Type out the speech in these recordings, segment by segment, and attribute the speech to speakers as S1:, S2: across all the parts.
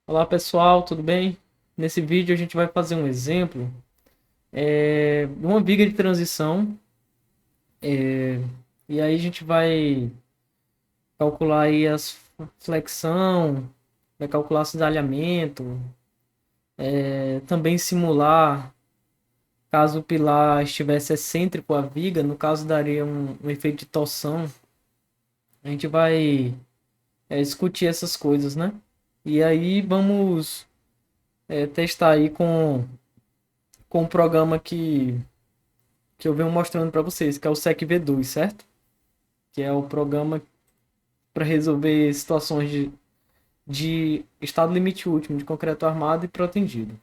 S1: Olá pessoal, tudo bem? Nesse vídeo a gente vai fazer um exemplo de uma viga de transição e aí a gente vai calcular aí as flexão, vai calcular cisalhamento, também simular caso o pilar estivesse excêntrico à viga, no caso daria um efeito de torção. A gente vai discutir essas coisas, né? E aí vamos testar aí com um programa que eu venho mostrando para vocês, que é o SecV2, certo? Que é o programa para resolver situações de estado limite último de concreto armado e protendido.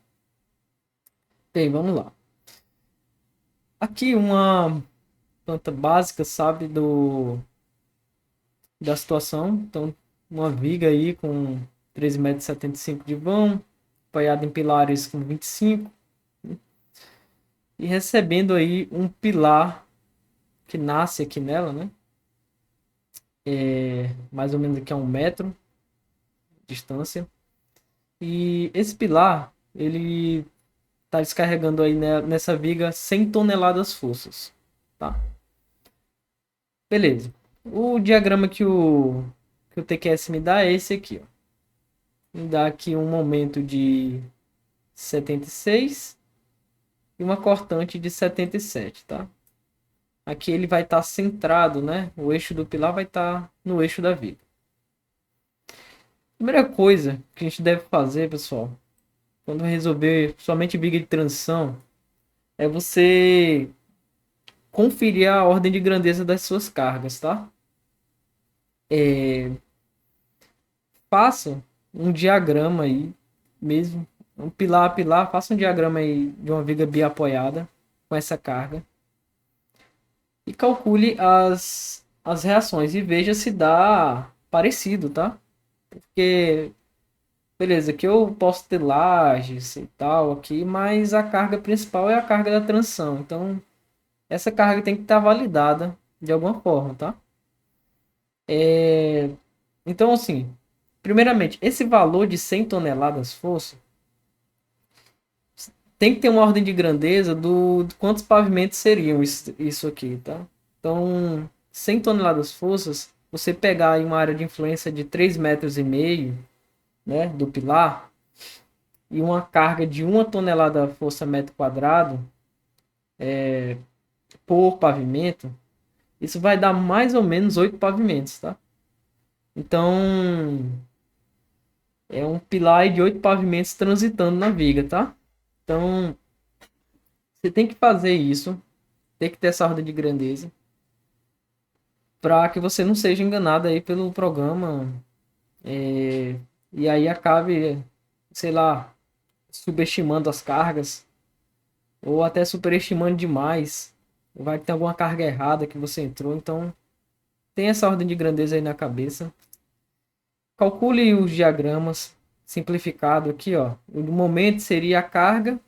S1: Bem, vamos lá. Aqui uma planta básica, sabe, da situação. Então, uma viga aí com 13,75 m de vão, apoiada em pilares com 25 e recebendo aí um pilar que nasce aqui nela, né? Mais ou menos aqui a 1 m de distância. E esse pilar, ele tá descarregando aí nessa viga 100 toneladas forças, tá? Beleza. O diagrama que o TQS me dá é esse aqui, ó. Me dá aqui um momento de 76 e uma cortante de 77, tá? Aqui ele vai estar centrado, né? O eixo do pilar vai estar no eixo da viga. Primeira coisa que a gente deve fazer, pessoal, quando resolver somente viga de transição, é você conferir a ordem de grandeza das suas cargas, tá? Faça um diagrama aí, mesmo, um pilar a pilar, faça um diagrama aí de uma viga biapoiada com essa carga e calcule as reações e veja se dá parecido, tá? Porque, beleza, aqui eu posso ter lajes e tal aqui, mas a carga principal é a carga da transição, então essa carga tem que estar validada de alguma forma, tá? Então, assim, primeiramente, esse valor de 100 toneladas força tem que ter uma ordem de grandeza de quantos pavimentos seriam isso aqui, tá? Então, 100 toneladas forças, você pegar em uma área de influência de 3,5 m, né, do pilar, e uma carga de 1 tonelada força metro quadrado por pavimento, isso vai dar mais ou menos 8 pavimentos, tá? Então, é um pilar de 8 pavimentos transitando na viga, tá? Então, você tem que fazer isso, tem que ter essa ordem de grandeza, para que você não seja enganado aí pelo programa e aí acabe, sei lá, subestimando as cargas ou até superestimando demais. Vai ter alguma carga errada que você entrou, então tem essa ordem de grandeza aí na cabeça. Calcule os diagramas simplificado aqui, ó. O momento seria a carga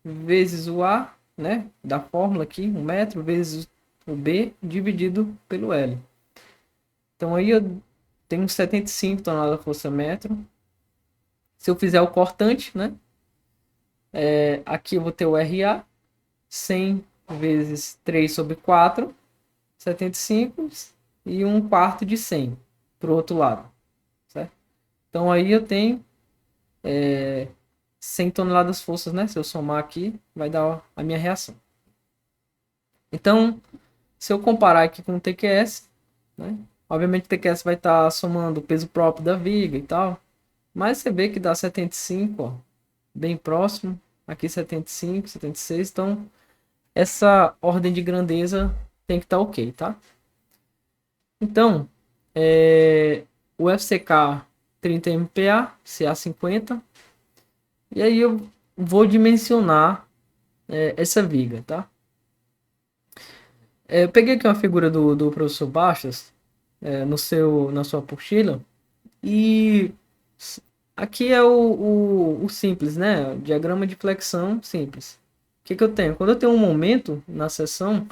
S1: vezes o A, né, da fórmula aqui, 1 m, vezes o B dividido pelo L. Então aí eu tenho 75 toneladas força metro. Se eu fizer o cortante, né, aqui eu vou ter o RA, 100 vezes 3 sobre 4, 75, e 1/4 de 100 para o outro lado, certo? Então aí eu tenho 100 toneladas forças, né? Se eu somar aqui, vai dar a minha reação. Então, se eu comparar aqui com o TQS, né? Obviamente o TQS vai estar somando o peso próprio da viga e tal, mas você vê que dá 75, ó, bem próximo. Aqui 75, 76, então essa ordem de grandeza tem que estar ok, tá? Então, o FCK 30 MPa, CA50, e aí eu vou dimensionar essa viga, tá? Eu peguei aqui uma figura do professor Bastos, na sua apostila, e aqui é o simples, né? O diagrama de flexão simples. O que eu tenho? Quando eu tenho um momento na seção,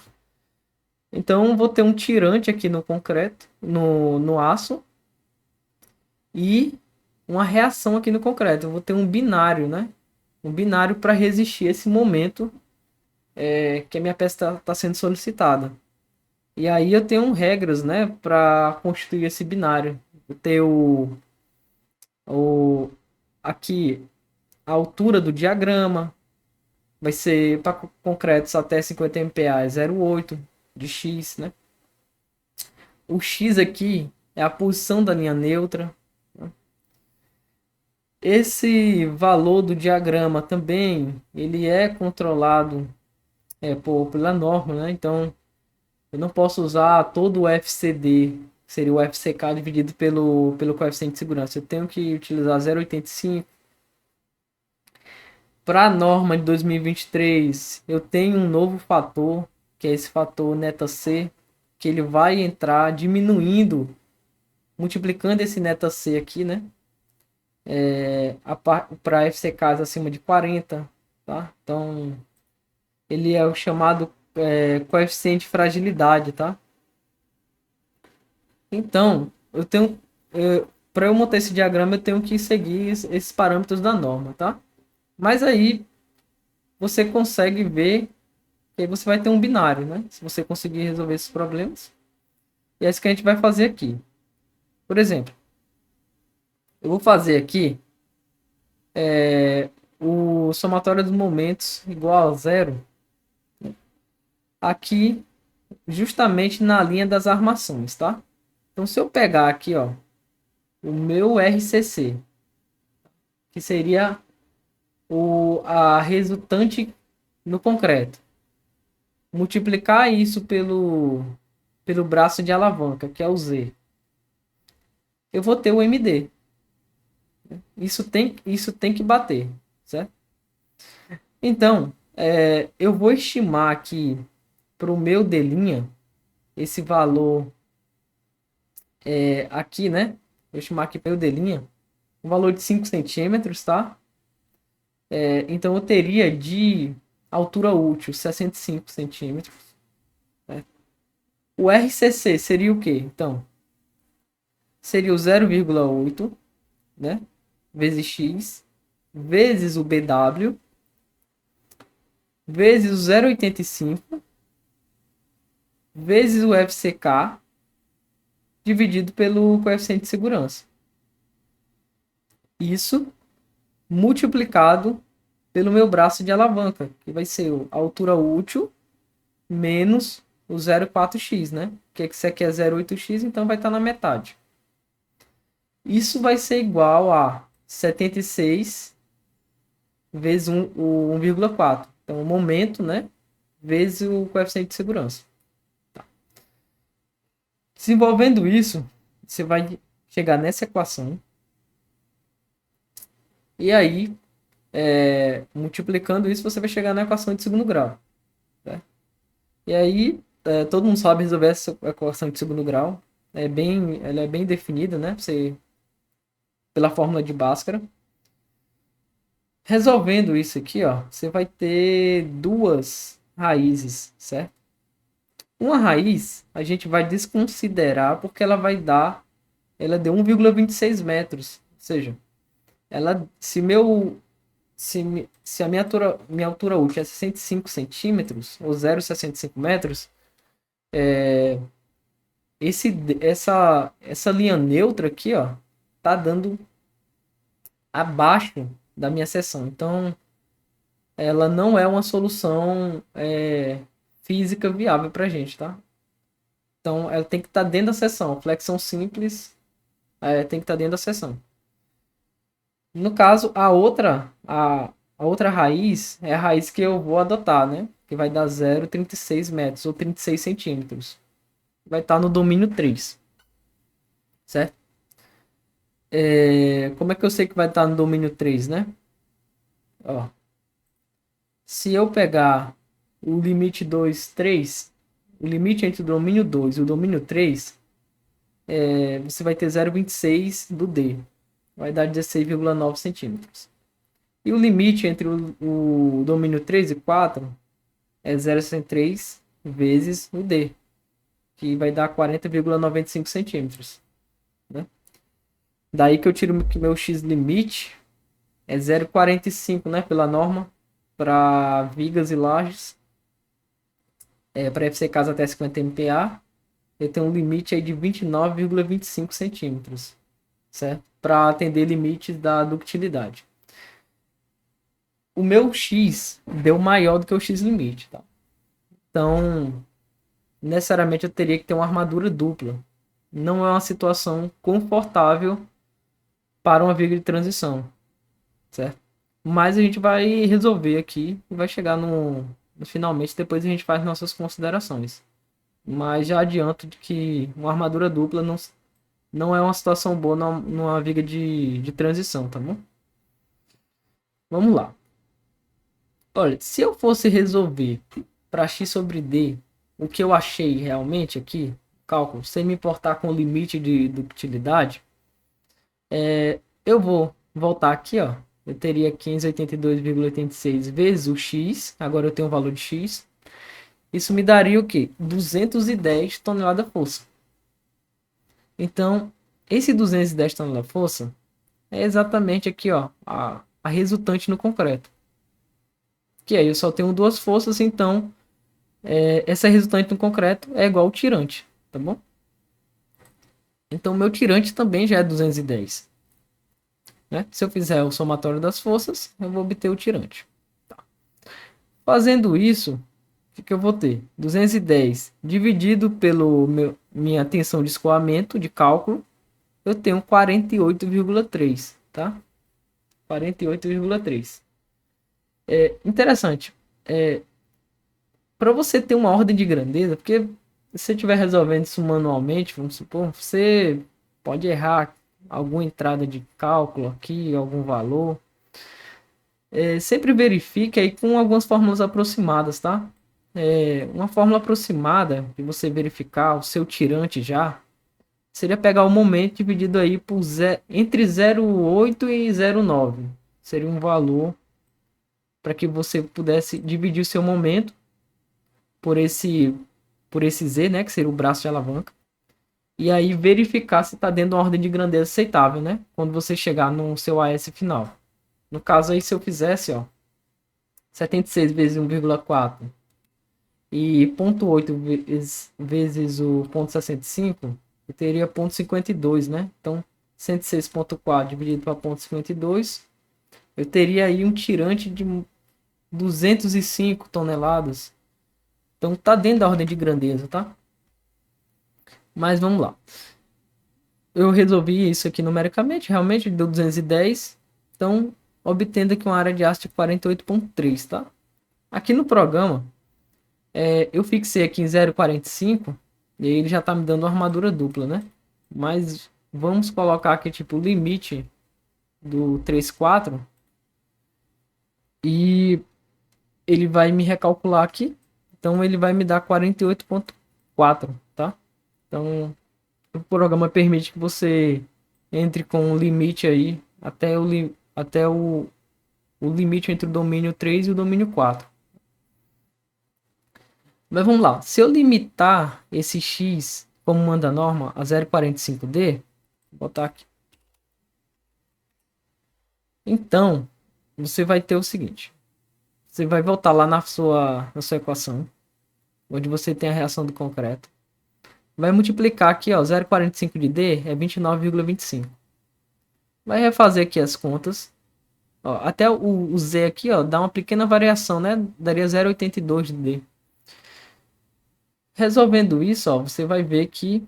S1: então vou ter um tirante aqui no concreto, no aço, e uma reação aqui no concreto. Eu vou ter um binário, né? Um binário para resistir esse momento que a minha peça está sendo solicitada. E aí eu tenho regras, né, para constituir esse binário. Eu tenho aqui a altura do diagrama, vai ser para concretos até 50 MPa 0,8 de x, né? O x aqui é a posição da linha neutra. Esse valor do diagrama também, ele é controlado pela norma, né? Então, eu não posso usar todo o FCD, que seria o FCK dividido pelo coeficiente de segurança. Eu tenho que utilizar 0,85. Para a norma de 2023, eu tenho um novo fator, que é esse fator neta-C, que ele vai entrar diminuindo, multiplicando esse neta-C aqui, né? Para FCKs acima de 40, tá? Então, ele é o chamado coeficiente de fragilidade, tá? Então, para eu montar esse diagrama, eu tenho que seguir esses parâmetros da norma, tá? Mas aí você consegue ver que aí você vai ter um binário, né? Se você conseguir resolver esses problemas. E é isso que a gente vai fazer aqui. Por exemplo, eu vou fazer aqui o somatório dos momentos igual a zero aqui justamente na linha das armações, tá? Então, se eu pegar aqui, ó, o meu RCC, que seria a resultante no concreto, multiplicar isso pelo braço de alavanca, que é o Z, eu vou ter o MD. Isso tem que bater, certo? Então, eu vou estimar aqui para o meu D', esse valor aqui, né? Vou estimar aqui para o D', um valor de 5 centímetros, tá? Então, eu teria de altura útil 65 centímetros. Né? O RCC seria o quê? Então, seria o 0,8, né? Vezes x, vezes o BW, vezes o 0,85, vezes o FCK, dividido pelo coeficiente de segurança. Isso multiplicado pelo meu braço de alavanca, que vai ser a altura útil menos o 0,4x, né? Que isso aqui é 0,8x, então vai estar na metade. Isso vai ser igual a 76 vezes o 1,4. Então, o momento, né? Vezes o coeficiente de segurança. Tá. Desenvolvendo isso, você vai chegar nessa equação. E aí, multiplicando isso, você vai chegar na equação de segundo grau. Tá? E aí, todo mundo sabe resolver essa equação de segundo grau. Ela é bem definida, né? Pela fórmula de Bhaskara. Resolvendo isso aqui, ó, você vai ter duas raízes, certo? Uma raiz a gente vai desconsiderar porque ela deu 1,26 metros. Ou seja, se a minha altura útil é 65 centímetros, ou 0,65 metros, essa linha neutra aqui, ó, tá dando abaixo da minha seção. Então, ela não é uma solução física viável para a gente, tá? Então, ela tem que estar dentro da seção. Flexão simples tem que estar dentro da seção. No caso, a outra raiz é a raiz que eu vou adotar, né? Que vai dar 0,36 metros ou 36 centímetros. Vai estar no domínio 3. Certo? Como é que eu sei que vai estar no domínio 3, né? Ó, se eu pegar o limite 2, 3, o limite entre o domínio 2 e o domínio 3, você vai ter 0,26 do D. Vai dar 16,9 centímetros. E o limite entre o domínio 3 e 4 é 0,63 vezes o D, que vai dar 40,95 centímetros. Né? Daí que eu tiro que meu X limite é 0,45, né, pela norma, para vigas e lajes, para FC casa até 50 MPa, eu tenho um limite aí de 29,25 centímetros, certo? Para atender limites da ductilidade. O meu X deu maior do que o X limite, tá? Então, necessariamente eu teria que ter uma armadura dupla. Não é uma situação confortável para uma viga de transição, certo? Mas a gente vai resolver aqui e vai chegar no finalmente, depois a gente faz nossas considerações. Mas já adianto de que uma armadura dupla não é uma situação boa numa viga de transição, tá bom? Vamos lá. Olha, se eu fosse resolver para x sobre d o que eu achei realmente aqui, cálculo, sem me importar com o limite de ductilidade, eu vou voltar aqui, ó. Eu teria 582,86 vezes o x, agora eu tenho o valor de x. Isso me daria o quê? 210 toneladas-força. Então, esse 210 toneladas-força é exatamente aqui, ó, a resultante no concreto. Que aí eu só tenho duas forças, então essa resultante no concreto é igual ao tirante, tá bom? Então, meu tirante também já é 210. Né? Se eu fizer o somatório das forças, eu vou obter o tirante. Tá. Fazendo isso, o que eu vou ter? 210 dividido pelo minha tensão de escoamento de cálculo, eu tenho 48,3, tá? 48,3. Interessante. Para você ter uma ordem de grandeza, porque se você estiver resolvendo isso manualmente, vamos supor, você pode errar alguma entrada de cálculo aqui, algum valor. Sempre verifique aí com algumas fórmulas aproximadas, tá? Uma fórmula aproximada de você verificar o seu tirante já seria pegar o momento dividido aí por entre 0,8 e 0,9. Seria um valor para que você pudesse dividir o seu momento por esse Z, né, que seria o braço de alavanca. E aí verificar se está dentro de uma ordem de grandeza aceitável, né? Quando você chegar no seu AS final. No caso aí, se eu fizesse, ó, 76 vezes 1,4 e 0,8 vezes o 0,65, eu teria 0,52, né? Então, 106,4 dividido para 0,52, eu teria aí um tirante de 205 toneladas. Então, tá dentro da ordem de grandeza, tá? Mas vamos lá. Eu resolvi isso aqui numericamente, realmente deu 210. Então, obtendo aqui uma área de aço de 48,3, tá? Aqui no programa, eu fixei aqui em 0,45 e aí ele já tá me dando uma armadura dupla, né? Mas vamos colocar aqui tipo o limite do 3,4 e ele vai me recalcular aqui. Então ele vai me dar 48,4, tá? Então o programa permite que você entre com um limite aí até o limite entre o domínio 3 e o domínio 4. Mas vamos lá. Se eu limitar esse x, como manda a norma, a 0,45D, vou botar aqui. Então, você vai ter o seguinte. Você vai voltar lá na sua equação, onde você tem a reação do concreto. Vai multiplicar aqui, ó, 0,45 de D é 29,25. Vai refazer aqui as contas. Ó, até o Z aqui, ó, dá uma pequena variação, né? Daria 0,82 de D. Resolvendo isso, ó, você vai ver que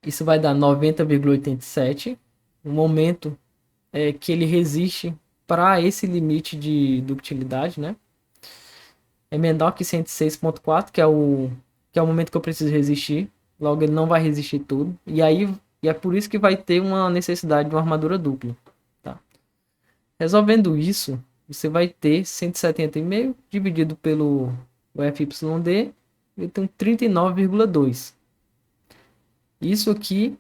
S1: isso vai dar 90,87. O momento que ele resiste para esse limite de ductilidade, né? É menor que 106,4, que é o momento que eu preciso resistir. Logo, ele não vai resistir tudo. E é por isso que vai ter uma necessidade de uma armadura dupla. Tá? Resolvendo isso, você vai ter 170,5 dividido pelo FYD, eu tenho 39,2. Isso aqui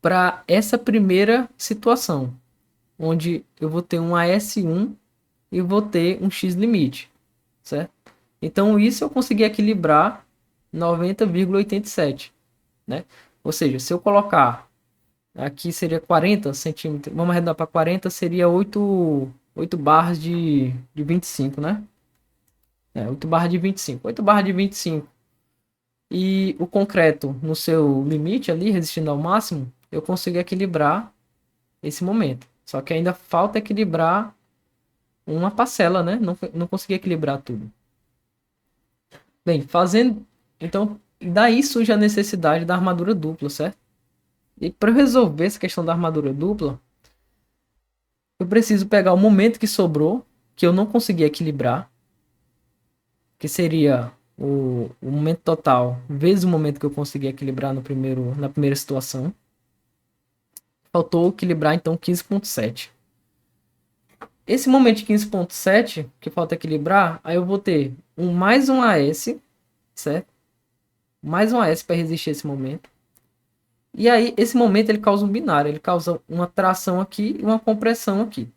S1: para essa primeira situação, onde eu vou ter um AS1 e vou ter um X limite, certo? Então isso eu consegui equilibrar 90,87, né? Ou seja, se eu colocar Aqui seria 40 centímetros. Vamos arredondar para 40, seria 8 barras de 25, né? 8 barras de 25. 8 barras de 25. E o concreto no seu limite ali, resistindo ao máximo, eu consigo equilibrar esse momento. Só que ainda falta equilibrar uma parcela, né? Não consegui equilibrar tudo. Bem, fazendo. Então, daí surge a necessidade da armadura dupla, certo? E para resolver essa questão da armadura dupla, eu preciso pegar o momento que sobrou, que eu não consegui equilibrar, que seria o momento total vezes o momento que eu consegui equilibrar na primeira situação. Faltou equilibrar então 15,7. Esse momento de 15,7 que falta equilibrar, aí eu vou ter mais um AS, certo? Mais um AS para resistir esse momento. E aí, esse momento ele causa um binário, ele causa uma tração aqui e uma compressão aqui.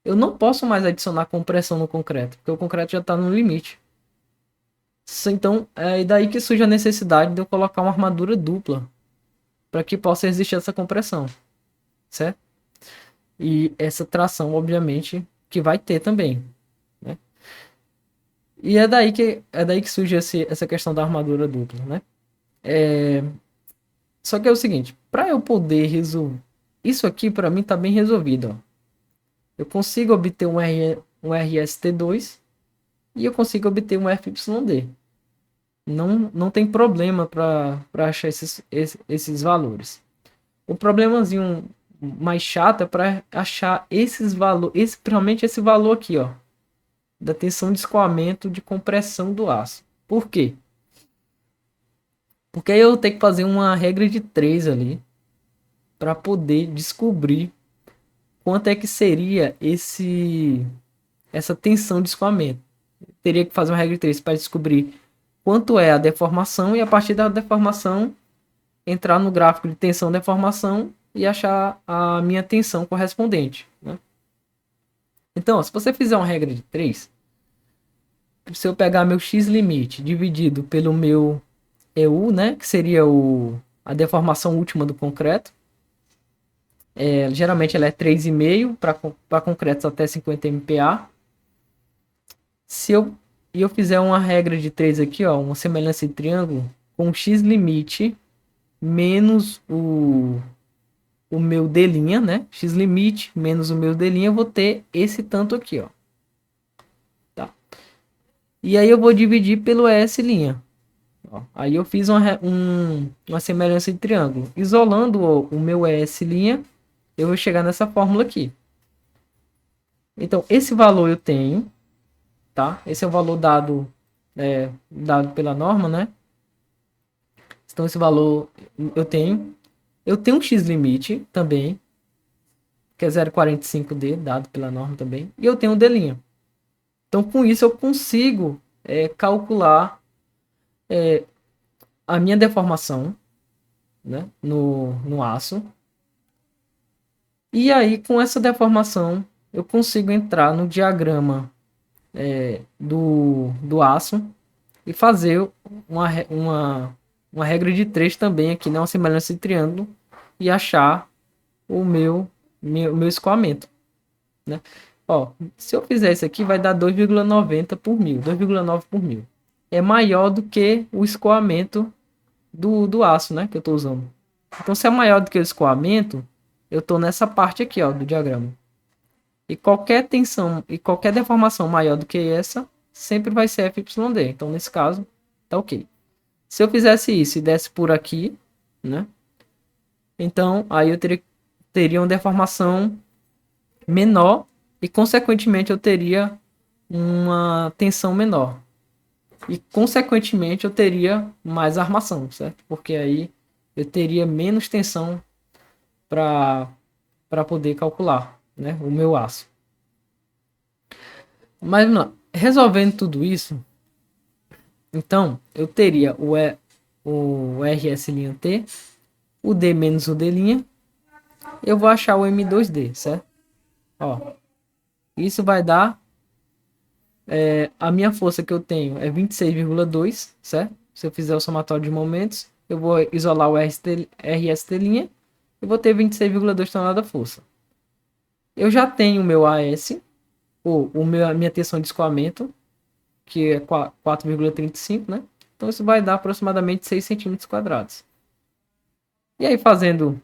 S1: Eu não posso mais adicionar compressão no concreto, porque o concreto já está no limite. Então, é daí que surge a necessidade de eu colocar uma armadura dupla, para que possa resistir essa compressão, certo? E essa tração, obviamente, que vai ter também, né? E é daí que surge essa questão da armadura dupla, né? Só que é o seguinte, para eu poder resolver isso aqui, para mim tá bem resolvido, ó. Eu consigo obter um RST2 e eu consigo obter um FYD. Não tem problema para achar esses valores. O problemazinho mais chato é para achar esses valores, principalmente esse valor aqui, ó, da tensão de escoamento de compressão do aço. Por quê? Porque aí eu tenho que fazer uma regra de 3 ali para poder descobrir quanto é que seria essa tensão de escoamento. Eu teria que fazer uma regra de 3 para descobrir quanto é a deformação e a partir da deformação entrar no gráfico de tensão e deformação e achar a minha tensão correspondente, né? Então, se você fizer uma regra de 3, se eu pegar meu x limite dividido pelo meu EU, né, que seria a deformação última do concreto, geralmente ela é 3,5 para concretos até 50 MPa. Se eu fizer uma regra de 3 aqui, ó, uma semelhança de triângulo, com x limite menos o meu D', né? X limite menos o meu D', eu vou ter esse tanto aqui, ó. Tá? E aí eu vou dividir pelo S'. Ó, aí eu fiz uma semelhança de triângulo. Isolando o meu S', eu vou chegar nessa fórmula aqui. Então, esse valor eu tenho, tá? Esse é o valor dado pela norma, né? Então, esse valor eu tenho. Eu tenho um x-limite também, que é 0,45D, dado pela norma também. E eu tenho um D'. Então, com isso, eu consigo calcular a minha deformação, né, no aço. E aí, com essa deformação, eu consigo entrar no diagrama do aço e fazer uma regra de 3 também aqui, né, uma semelhança de triângulo, e achar o meu escoamento, né? Ó, se eu fizer isso aqui, vai dar 2,90 por mil, 2,9 por mil. É maior do que o escoamento do aço, né, que eu estou usando. Então, se é maior do que o escoamento, eu estou nessa parte aqui, ó, do diagrama. E qualquer tensão e qualquer deformação maior do que essa, sempre vai ser FYD. Então, nesse caso, tá ok. Se eu fizesse isso e desse por aqui, né? Então, aí eu teria uma deformação menor e, consequentemente, eu teria uma tensão menor. E, consequentemente, eu teria mais armação, certo? Porque aí eu teria menos tensão para poder calcular, né, o meu aço. Mas, resolvendo tudo isso, então, eu teria o RS'T, o D menos o D', eu vou achar o M2D, certo? Ó, isso vai dar, a minha força que eu tenho é 26,2, certo? Se eu fizer o somatório de momentos, eu vou isolar o RST', eu vou ter 26,2 toneladas de força. Eu já tenho o meu AS, ou a minha tensão de escoamento, que é 4,35, né? Então isso vai dar aproximadamente 6 centímetros quadrados. E aí fazendo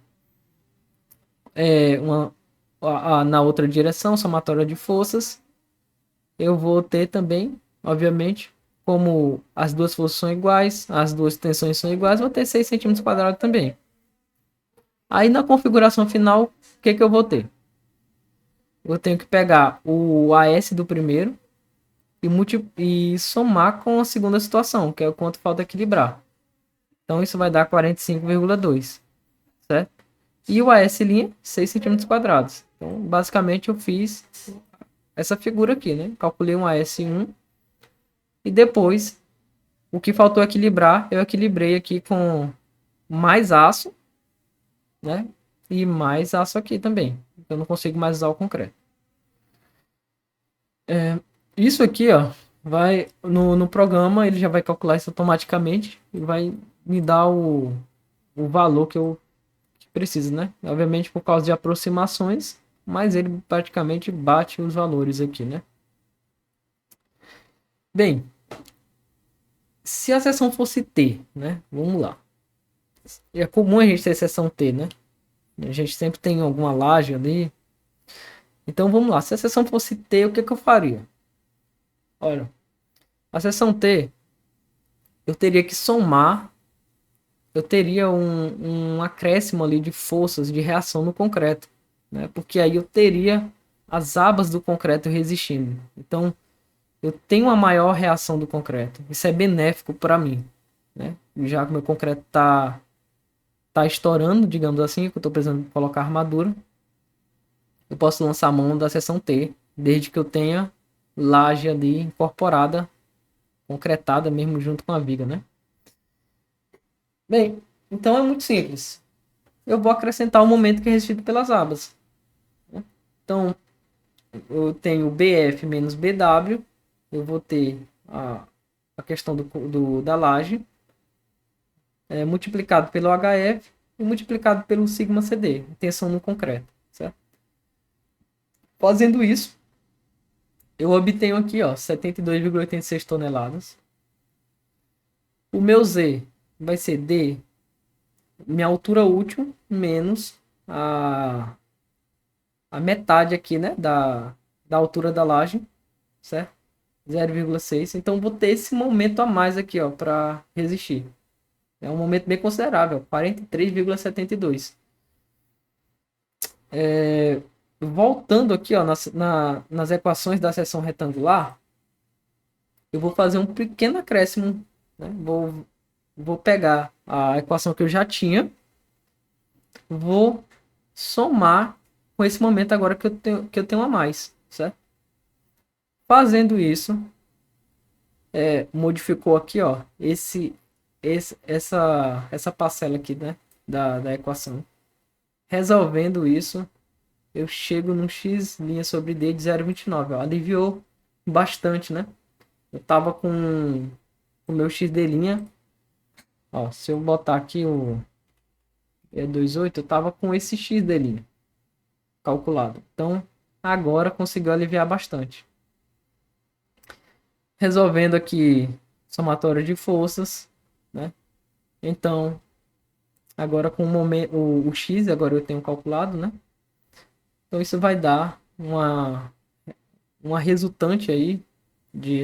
S1: na outra direção, somatória de forças, eu vou ter também, obviamente, como as duas forças são iguais, as duas tensões são iguais, vou ter 6 centímetros quadrados também. Aí na configuração final, o que eu vou ter? Eu tenho que pegar o AS do primeiro e somar com a segunda situação, que é o quanto falta equilibrar. Então isso vai dar 45,2, certo? E o AS', 6 centímetros quadrados. Então basicamente eu fiz essa figura aqui, né? Calculei um AS1 e depois o que faltou equilibrar, eu equilibrei aqui com mais aço, né? E mais aço aqui também. Eu não consigo mais usar o concreto. Isso aqui, ó, vai no programa, ele já vai calcular isso automaticamente e vai me dar o valor que eu preciso, né? Obviamente por causa de aproximações, mas ele praticamente bate os valores aqui, né? Bem, se a seção fosse T, né? Vamos lá. É comum a gente ter seção T, né? A gente sempre tem alguma laje ali. Então vamos lá. Se a seção fosse T, o que eu faria? Olha, a seção T, eu teria que somar, eu teria um acréscimo ali de forças de reação no concreto, né? Porque aí eu teria as abas do concreto resistindo. Então eu tenho uma maior reação do concreto. Isso é benéfico para mim, né? Já que o meu concreto tá estourando, digamos assim, que eu estou precisando colocar armadura, eu posso lançar a mão da seção T, desde que eu tenha laje ali incorporada, concretada mesmo junto com a viga, né? Bem, então é muito simples. Eu vou acrescentar o momento que é resistido pelas abas, né? Então, eu tenho BF menos BW, eu vou ter a questão da laje, multiplicado pelo HF e multiplicado pelo sigma CD, tensão no concreto, certo? Fazendo isso, eu obtenho aqui, ó, 72,86 toneladas. O meu Z vai ser D, minha altura útil, menos a metade aqui, né, da altura da laje, certo? 0,6. Então, vou ter esse momento a mais aqui, ó, para resistir. É um momento bem considerável, 43,72. Voltando aqui, ó, nas equações da seção retangular, eu vou fazer um pequeno acréscimo, né? Vou pegar a equação que eu já tinha, vou somar com esse momento agora que eu tenho a mais, certo? Fazendo isso, modificou aqui, ó, essa parcela aqui, né, da equação. Resolvendo isso, eu chego num x' sobre d de 0,29, ó, aliviou bastante, né? Eu tava com o meu xd', ó, se eu botar aqui o 28, eu tava com esse xd' calculado. Então, agora conseguiu aliviar bastante. Resolvendo aqui somatória de forças, né? Então, agora com o x, agora eu tenho calculado, né? Então isso vai dar uma resultante aí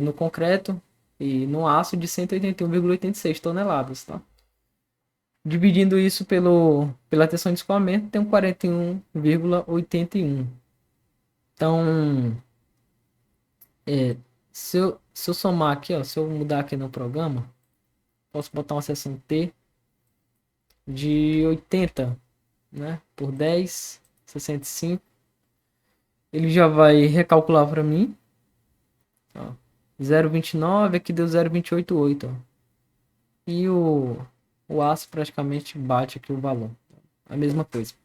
S1: no concreto e no aço de 181,86 toneladas, tá? Dividindo isso pela tensão de escoamento, tem um 41,81. Então, se eu somar aqui, ó, se eu mudar aqui no programa, posso botar uma seção T de 80, né, por 10, 65. Ele já vai recalcular para mim. Ó, 0,29, aqui deu 0,288. Ó. E o aço praticamente bate aqui o valor. A mesma coisa.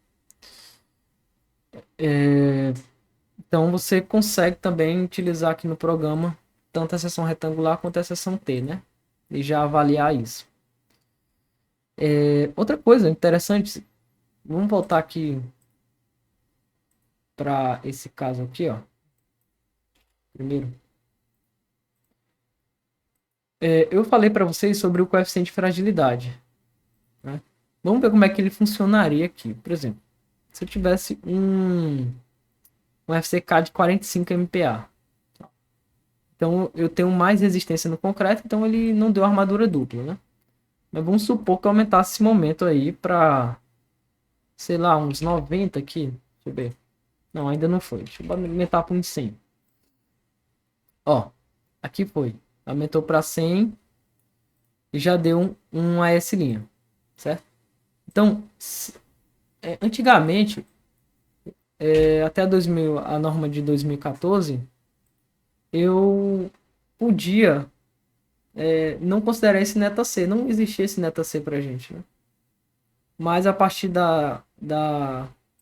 S1: Então você consegue também utilizar aqui no programa tanto a seção retangular quanto a seção T, né? E já avaliar isso. Outra coisa interessante, Vamos voltar aqui para esse caso aqui, ó. Primeiro, eu falei para vocês sobre o coeficiente de fragilidade, né? Vamos ver como é que ele funcionaria aqui. Por exemplo, se eu tivesse um FCK de 45 MPa, então eu tenho mais resistência no concreto, então ele não deu armadura dupla, né? Mas vamos supor que eu aumentasse esse momento aí para, sei lá, uns 90 aqui. Deixa eu ver. Não, ainda não foi. Deixa eu aumentar para uns 100. Ó, aqui foi. Aumentou para 100 e já deu um AS linha, certo? Então, antigamente, até 2000, a norma de 2014, eu podia não considerar esse neta C. Não existia esse neta C pra gente, né? Mas a partir da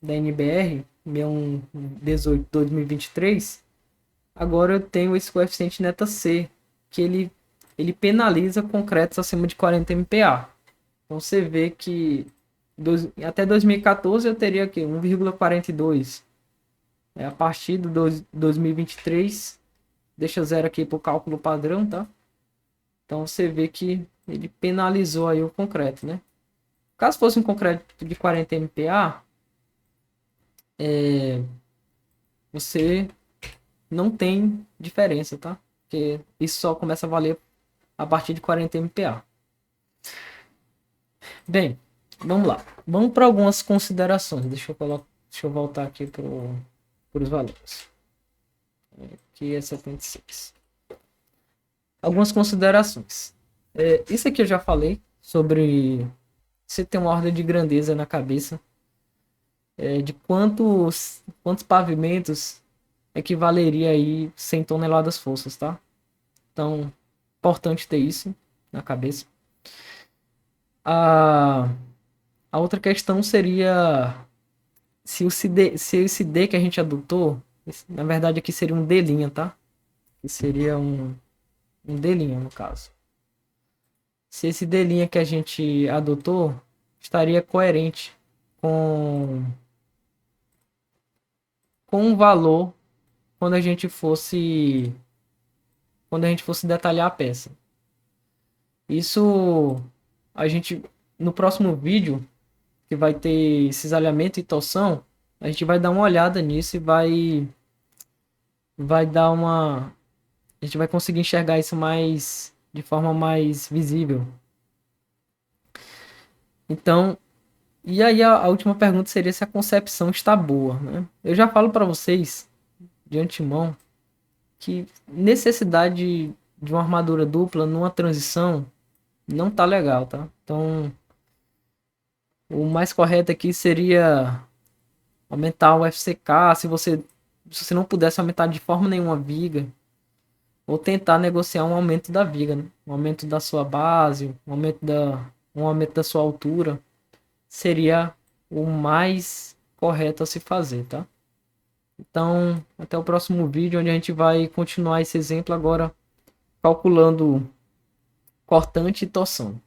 S1: NBR 6118/2023, agora eu tenho esse coeficiente neta C, que ele penaliza concretos acima de 40 MPa. Então você vê que até 2014 eu teria aqui 1,42. A partir do 2023, deixa zero aqui para o cálculo padrão, tá? Então você vê que ele penalizou aí o concreto, né? Caso fosse um concreto de 40 MPa, você não tem diferença, tá? Porque isso só começa a valer a partir de 40 MPa. Bem, vamos lá. Vamos para algumas considerações. Deixa eu voltar aqui para os valores. Aqui é 76. Algumas considerações. Isso aqui eu já falei sobre você ter uma ordem de grandeza na cabeça. De quantos pavimentos equivaleria aí 100 toneladas forças, tá? Então, importante ter isso na cabeça. A outra questão seria se esse D que a gente adotou, na verdade aqui seria um D', tá? Que seria um D', no caso. Se esse D' que a gente adotou estaria coerente com um valor quando a gente fosse detalhar a peça. Isso a gente no próximo vídeo, que vai ter cisalhamento e torção, a gente vai dar uma olhada nisso e vai dar uma a gente vai conseguir enxergar isso mais de forma mais visível. Então, e aí a última pergunta seria se a concepção está boa, né? Eu já falo para vocês de antemão que necessidade de uma armadura dupla numa transição não tá legal, tá? Então, o mais correto aqui seria aumentar o FCK, se você não pudesse aumentar de forma nenhuma a viga, ou tentar negociar um aumento da viga, né? Um aumento da sua base, um aumento da sua altura, seria o mais correto a se fazer, tá? Então, até o próximo vídeo, onde a gente vai continuar esse exemplo agora calculando cortante e torção.